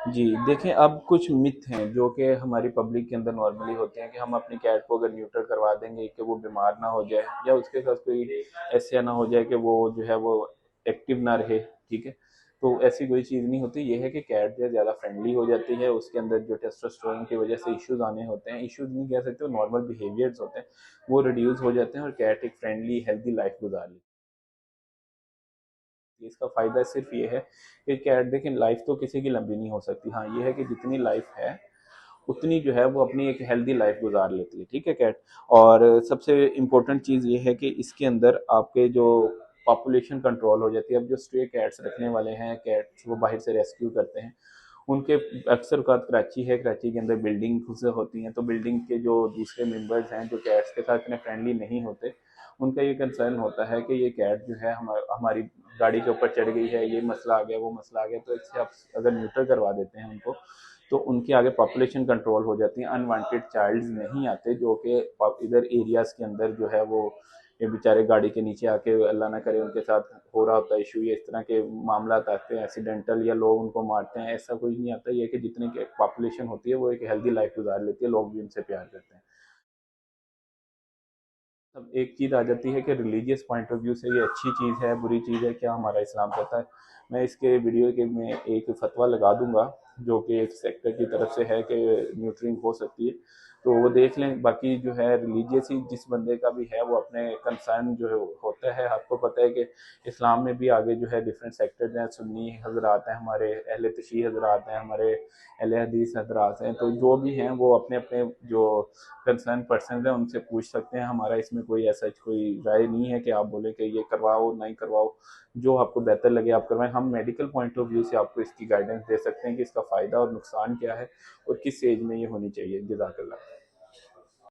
जी, देखें अब कुछ मिथ हैं जो कि हमारी पब्लिक के अंदर नॉर्मली होते हैं कि हम अपनी कैट को अगर न्यूटर करवा देंगे कि वो बीमार ना हो जाए या उसके साथ कोई ऐसा ना हो जाए कि वो जो है वो एक्टिव ना रहे, ठीक है। तो ऐसी कोई चीज़ नहीं होती, ये है कि कैट जो है ज़्यादा फ्रेंडली हो जाती है, उसके अंदर जो टेस्टोस्टेरोन की वजह से इश्यूज आने होते हैं, इश्यूज नहीं कह सकते, नॉर्मल बिहेवियर्स होते हैं, वो रिड्यूस हो जाते हैं और कैट एक फ्रेंडली हेल्दी लाइफ गुजार लेती है। इसका फ़ायदा सिर्फ ये है कि कैट देखें, लाइफ तो किसी की लंबी नहीं हो सकती, हाँ ये है कि जितनी लाइफ है उतनी जो है वो अपनी एक हेल्दी लाइफ गुजार लेती है, ठीक है कैट। और सबसे इम्पोर्टेंट चीज़ ये है कि इसके अंदर आपके जो पॉपुलेशन कंट्रोल हो जाती है। अब जो स्ट्रे कैट्स रखने वाले हैं, कैट्स वो बाहर से रेस्क्यू करते हैं, उनके अक्सर औकात कराची है, कराची के अंदर बिल्डिंग होती हैं, तो बिल्डिंग के जो दूसरे मेंबर्स हैं जो कैट्स के साथ इतने फ्रेंडली नहीं होते, उनका ये कंसर्न होता है कि ये कैट जो है हमारी गाड़ी के ऊपर चढ़ गई है, ये मसला आ गया, वो मसला आ गया। तो इससे आप अगर न्यूट्रल करवा देते हैं उनको, तो उनके आगे पॉपुलेशन कंट्रोल हो जाती है, अनवांटेड चाइल्ड्स नहीं आते जो कि इधर एरियाज़ के अंदर जो है वो ये बेचारे गाड़ी के नीचे आके अल्लाह ना करे उनके साथ हो रहा होता है इशू, या इस तरह के मामला आते हैं एक्सीडेंटल, या लोग उनको मारते हैं, ऐसा कुछ नहीं आता। ये कि जितनी पॉपुलेशन होती है वो एक हेल्दी लाइफ गुजार लेती है, लोग भी उनसे प्यार करते हैं। अब एक चीज़ आ जाती है कि रिलीजियस पॉइंट ऑफ व्यू से ये अच्छी चीज़ है, बुरी चीज़ है, क्या हमारा इस्लाम कहता है। मैं इसके वीडियो के में एक फतवा लगा दूंगा जो कि एक सेक्टर की तरफ से है कि न्यूट्रिंग हो सकती है, तो वो देख लें। बाकी जो है रिलीजियस ही जिस बंदे का भी है वो अपने कंसर्न जो है होता है। आपको पता है कि इस्लाम में भी आगे जो है डिफरेंट सेक्टर्स हैं, सुन्नी हजरात हैं, हमारे अहले तशी हजरात हैं, हमारे अहले हदीस हजरात हैं, तो जो भी हैं वो अपने अपने जो कंसर्न पर्सन है उनसे पूछ सकते हैं। हमारा इसमें कोई ऐसा कोई राय नहीं है कि आप बोले कि ये करवाओ नहीं करवाओ, जो आपको बेहतर लगे आप करवाएं। हम मेडिकल पॉइंट ऑफ व्यू से आपको इसकी गाइडेंस दे सकते हैं कि इसका फ़ायदा और नुकसान क्या है और किस एज में ये होनी चाहिए। जज़ाकल्लाह।